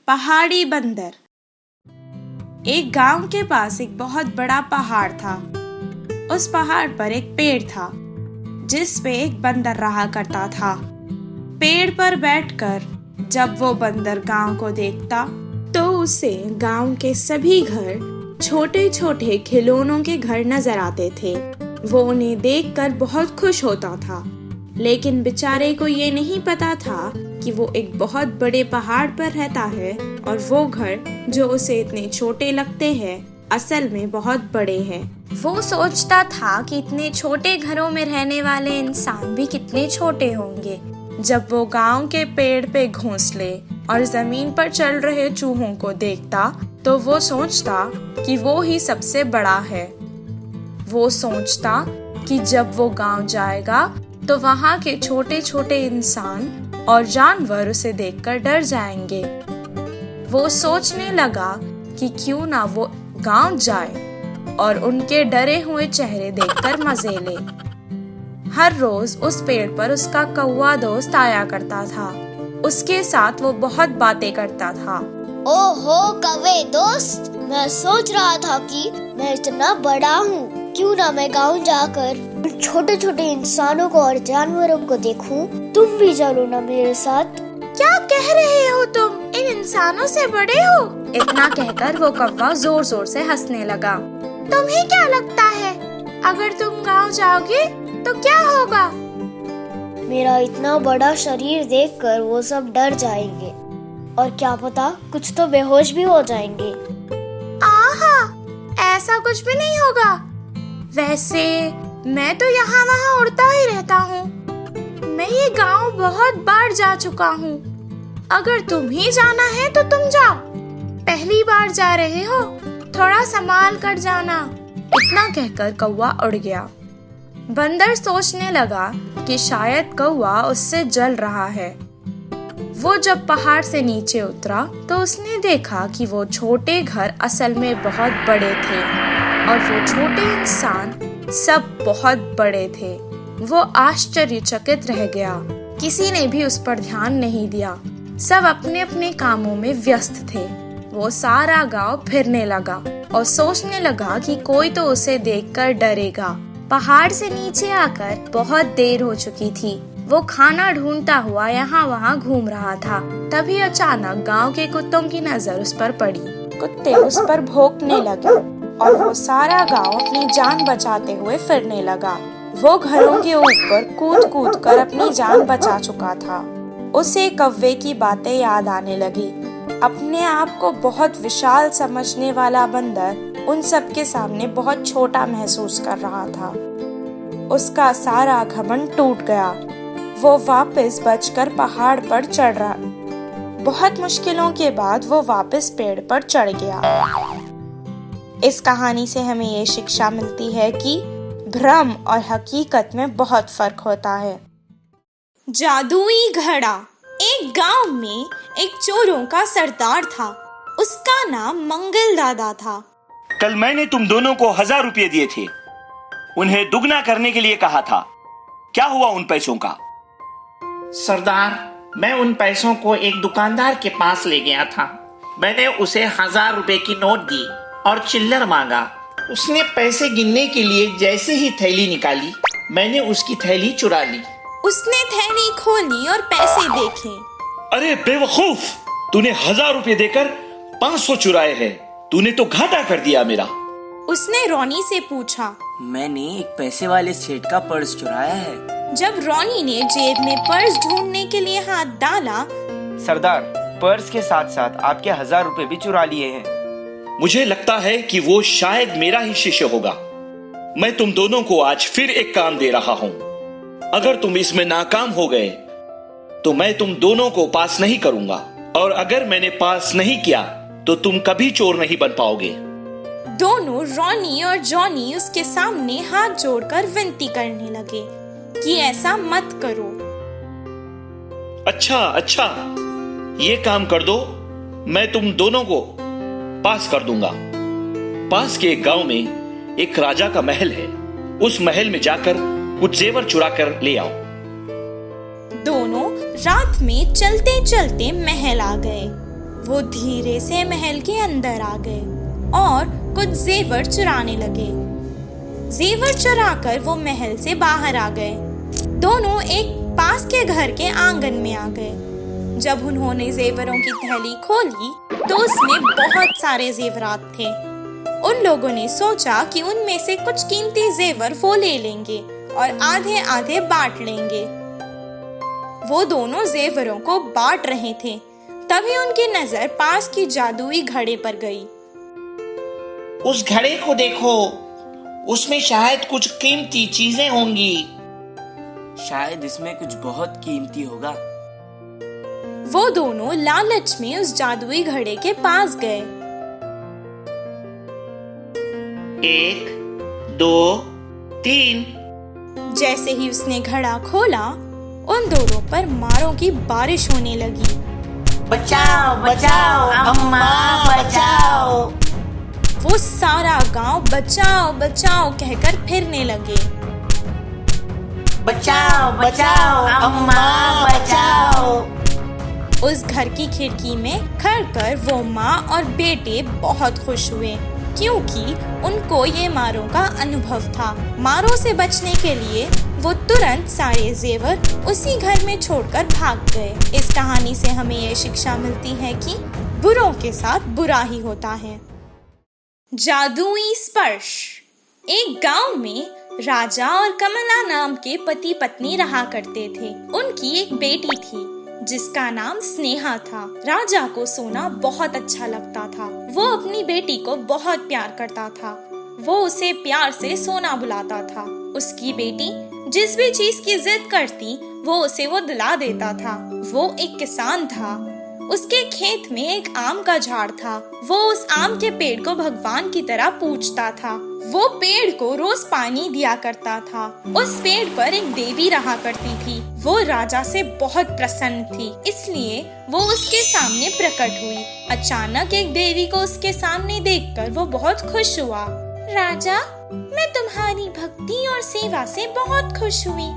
पहाड़ी बंदर। एक गांव के पास एक बहुत बड़ा पहाड़ था। उस पहाड़ पर एक पेड़ था जिस पे एक बंदर रहा करता था। पेड़ पर बैठकर जब वो बंदर गांव को देखता तो उसे गांव के सभी घर छोटे छोटे खिलौनों के घर नजर आते थे। वो उन्हें देखकर बहुत खुश होता था, लेकिन बेचारे को ये नहीं पता था कि वो एक बहुत बड़े पहाड़ पर रहता है और वो घर जो उसे इतने छोटे लगते हैं असल में बहुत बड़े हैं। वो सोचता था कि इतने छोटे घरों में रहने वाले इंसान भी कितने छोटे होंगे। जब वो गांव के पेड़ पे घोंसले और जमीन पर चल रहे चूहों को देखता तो वो सोचता कि वो ही सबसे बड़ा है। वो सोचता कि जब वो गांव जाएगा तो वहाँ के छोटे छोटे इंसान और जानवर उसे देखकर डर जाएंगे। वो सोचने लगा कि क्यों ना वो गांव जाए और उनके डरे हुए चेहरे देखकर मजे ले। हर रोज उस पेड़ पर उसका कौवा दोस्त आया करता था। उसके साथ वो बहुत बातें करता था। ओहो कौवे दोस्त, मैं सोच रहा था कि मैं इतना बड़ा हूँ, क्यों ना मैं गांव जाकर छोटे छोटे इंसानों को और जानवरों को देखूं। तुम भी चलो ना मेरे साथ। क्या कह रहे हो तुम? इन इंसानों से बड़े हो? इतना कहकर वो कौवा जोर जोर से हंसने लगा। तुम्हें क्या लगता है अगर तुम गांव जाओगे तो क्या होगा? मेरा इतना बड़ा शरीर देखकर वो सब डर जाएंगे और क्या पता कुछ तो बेहोश भी हो जाएंगे। आहा, ऐसा कुछ भी नहीं होगा। वैसे मैं तो यहाँ वहाँ उड़ता ही रहता हूँ। मैं ये गांव बहुत बार जा चुका हूँ। अगर तुम ही जाना है तो तुम जाओ। पहली बार जा रहे हो, थोड़ा संभाल कर जाना। इतना कहकर कौवा उड़ गया। बंदर सोचने लगा कि शायद कौवा उससे जल रहा है। वो जब पहाड़ से नीचे उतरा तो उसने देखा कि वो छोटे घर असल में बहुत बड़े थे और वो छोटे इंसान सब बहुत बड़े थे। वो आश्चर्यचकित रह गया। किसी ने भी उस पर ध्यान नहीं दिया। सब अपने अपने कामों में व्यस्त थे। वो सारा गांव फिरने लगा और सोचने लगा कि कोई तो उसे देखकर डरेगा। पहाड़ से नीचे आकर बहुत देर हो चुकी थी। वो खाना ढूंढता हुआ यहाँ वहाँ घूम रहा था। तभी अचानक गांव के कुत्तों की नजर उस पर पड़ी। कुत्ते उस पर भौंकने लगे और वो सारा गांव अपनी जान बचाते हुए फिरने लगा। वो घरों के ऊपर कूद कूद कर अपनी जान बचा चुका था। उसे कौवे की बातें याद आने लगी। अपने आप को बहुत विशाल समझने वाला बंदर उन सब के सामने बहुत छोटा महसूस कर रहा था। उसका सारा घमंड टूट गया। वो वापस बचकर पहाड़ पर चढ़ रहा। बहुत मुश्किलों के बाद वो वापस पेड़ पर चढ़ गया। इस कहानी से हमें ये शिक्षा मिलती है कि भ्रम और हकीकत में बहुत फर्क होता है। जादुई घड़ा। एक गांव में एक चोरों का सरदार था। उसका नाम मंगल दादा था। कल मैंने तुम दोनों को 1000 रुपये दिए थे। उन्हें दुगना करने के लिए कहा था। क्या हुआ उन पैसों का? सरदार, मैं उन पैसों को एक दुकानदार के पास ले गया था। मैंने उसे 1000 रुपए की नोट दी और चिल्लर मांगा। उसने पैसे गिनने के लिए जैसे ही थैली निकाली, मैंने उसकी थैली चुरा ली। उसने थैली खोली और पैसे देखे। अरे बेवकूफ, तूने 1000 रुपये देकर 500 चुराए हैं। तूने तो घाटा कर दिया मेरा। उसने रोनी से पूछा। मैंने एक पैसे वाले सेठ का पर्स चुराया है। जब रोनी ने जेब में पर्स ढूंढने के लिए हाथ डाला, सरदार, पर्स के साथ साथ आपके 1000 रुपए भी चुरा लिए हैं। मुझे लगता है कि वो शायद मेरा ही शिष्य होगा। मैं तुम दोनों को आज फिर एक काम दे रहा हूँ। अगर तुम इसमें नाकाम हो गए तो मैं तुम दोनों को पास नहीं करूंगा, और अगर मैंने पास नहीं किया तो तुम कभी चोर नहीं बन पाओगे। दोनों रोनी और जॉनी उसके सामने हाथ जोड़कर विनती करने लगे कि ऐसा मत करो। अच्छा, ये काम कर दो। मैं तुम दोनों को पास कर दूंगा। पास के एक गांव में एक राजा का महल है। उस महल में जाकर कुछ जेवर चुरा कर ले आओ। दोनों रात में चलते चलते महल आ गए। वो धीरे से महल के अंदर आ गए और कुछ जेवर चुराने लगे। जेवर चुराकर वो महल से बाहर आ गए। दोनों एक पास के घर के आंगन में आ गए। जब उन्होंने जेवरों की थैली खोली तो उसमें बहुत सारे जेवरात थे। उन लोगों ने सोचा कि उनमें से कुछ कीमती जेवर वो ले लेंगे और आधे आधे बांट लेंगे। वो दोनों जेवरों को बांट रहे थे, तभी उनकी नजर पास की जादुई घड़े पर गई। उस घड़े को देखो, उसमें शायद कुछ कीमती चीजें होंगी। शायद इसमें कुछ बहुत कीमती होगा। वो दोनों लालच में उस जादुई घड़े के पास गए। 1, 2, 3। जैसे ही उसने घड़ा खोला, उन दोनों पर मारों की बारिश होने लगी। बचाओ बचाओ अम्मा बचाओ। वो सारा गांव बचाओ बचाओ कहकर फिरने लगे। बचाओ बचाओ अम्मा बचाओ। उस घर की खिड़की में खड़कर वो माँ और बेटे बहुत खुश हुए, क्योंकि उनको ये मारों का अनुभव था। मारों से बचने के लिए वो तुरंत सारे जेवर उसी घर में छोड़कर भाग गए। इस कहानी से हमें ये शिक्षा मिलती है कि बुरों के साथ बुरा ही होता है। जादुई स्पर्श। एक गांव में राजा और कमला नाम के पति पत्नी रहा करते थे। उनकी एक बेटी थी जिसका नाम स्नेहा था। राजा को सोना बहुत अच्छा लगता था। वो अपनी बेटी को बहुत प्यार करता था। वो उसे प्यार से सोना बुलाता था। उसकी बेटी जिस भी चीज की जिद करती वो उसे वो दिला देता था। वो एक किसान था। उसके खेत में एक आम का झाड़ था। वो उस आम के पेड़ को भगवान की तरह पूजता था। वो पेड़ को रोज पानी दिया करता था। उस पेड़ पर एक देवी रहा करती थी। वो राजा से बहुत प्रसन्न थी, इसलिए वो उसके सामने प्रकट हुई। अचानक एक देवी को उसके सामने देखकर वो बहुत खुश हुआ। राजा, मैं तुम्हारी भक्ति और सेवा से बहुत खुश हुई।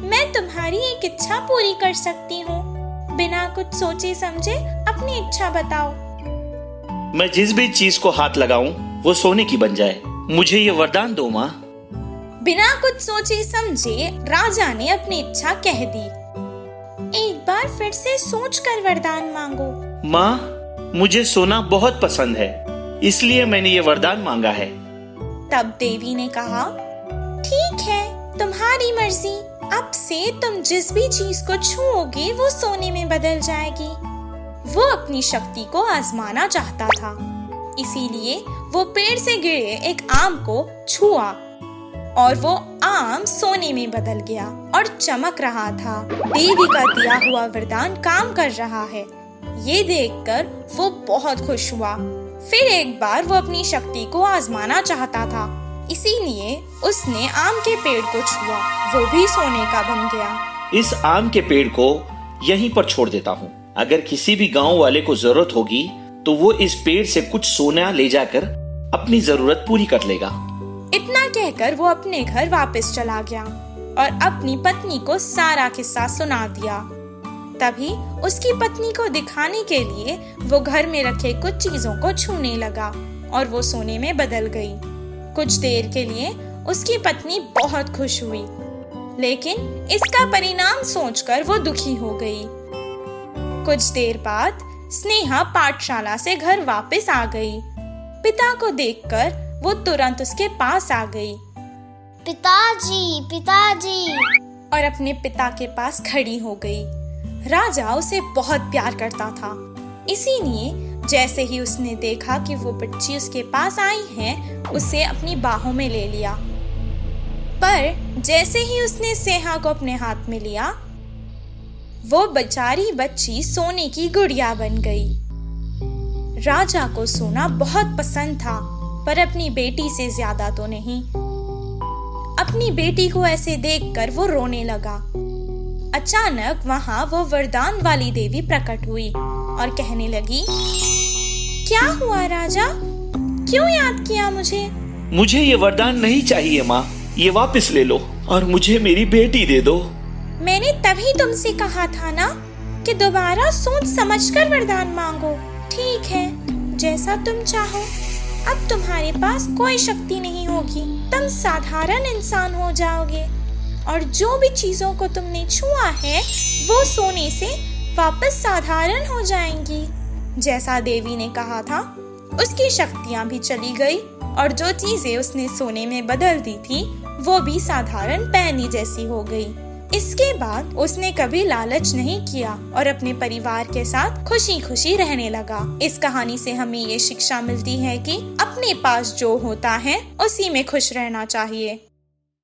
मैं तुम्हारी एक इच्छा पूरी कर सकती हूँ। बिना कुछ सोचे समझे अपनी इच्छा बताओ। मैं जिस भी चीज को हाथ लगाऊं वो सोने की बन जाए। मुझे ये वरदान दो माँ। बिना कुछ सोचे समझे राजा ने अपनी इच्छा कह दी। एक बार फिर से सोचकर वरदान मांगो। माँ, मुझे सोना बहुत पसंद है, इसलिए मैंने ये वरदान मांगा है। तब देवी ने कहा, ठीक है, तुम्हारी मर्जी। अब से तुम जिस भी चीज को छूओगे वो सोने में बदल जाएगी। वो अपनी शक्ति को आजमाना चाहता था, इसीलिए वो पेड़ से गिरे एक आम को छुआ और वो आम सोने में बदल गया और चमक रहा था। देवी का दिया हुआ वरदान काम कर रहा है। ये देखकर वो बहुत खुश हुआ। फिर एक बार वो अपनी शक्ति को आजमाना चाहता था, इसीलिए उसने आम के पेड़ को छुआ। वो भी सोने का बन गया। इस आम के पेड़ को यहीं पर छोड़ देता हूँ। अगर किसी भी गांव वाले को जरूरत होगी तो वो इस पेड़ से कुछ सोना ले जाकर अपनी जरूरत पूरी कर लेगा। इतना कहकर वो अपने घर वापस चला गया और अपनी पत्नी को सारा किस्सा सुना दिया। तभी उसकी पत्नी को दिखाने के लिए वो घर में रखे कुछ चीजों को छूने लगा और वो सोने में बदल गई। कुछ देर के लिए उसकी पत्नी बहुत खुश हुई, लेकिन इसका परिणाम सोचकर वो दुखी हो गई। कुछ देर बाद स्नेहा पाठशाला से घर वापस आ गई। पिता को देखकर वो तुरंत उसके पास आ गई। पिताजी, पिताजी। और अपने पिता के पास खड़ी हो गई। राजा उसे बहुत प्यार करता था, इसीलिए जैसे ही उसने देखा कि वो बच्ची उसके पास आई है, उसे अपनी बाहों में ले लिया। पर जैसे ही उसने स्नेहा को अपने हाथ में लिया, वो बेचारी बच्ची सोने की गुड़िया बन गई। राजा को सोना बहुत पसंद था, पर अपनी बेटी से ज्यादा तो नहीं। अपनी बेटी को ऐसे देखकर वो रोने लगा। अचानक वहाँ वो वरदान वाली देवी प्रकट हुई और कहने लगी, क्या हुआ राजा, क्यों याद किया मुझे? मुझे ये वरदान नहीं चाहिए माँ, ये वापस ले लो और मुझे मेरी बेटी दे दो। मैंने तभी तुमसे कहा था ना कि दोबारा सोच समझकर वरदान मांगो। ठीक है, जैसा तुम चाहो। अब तुम्हारे पास कोई शक्ति नहीं होगी, तुम साधारण इंसान हो जाओगे और जो भी चीजों को तुमने छुआ है वो सोने से वापस साधारण हो जाएंगी। जैसा देवी ने कहा था, उसकी शक्तियां भी चली गई और जो चीजें उसने सोने में बदल दी थी वो भी साधारण पैनी जैसी हो गई। इसके बाद उसने कभी लालच नहीं किया और अपने परिवार के साथ खुशी खुशी रहने लगा। इस कहानी से हमें ये शिक्षा मिलती है कि अपने पास जो होता है उसी में खुश रहना चाहिए।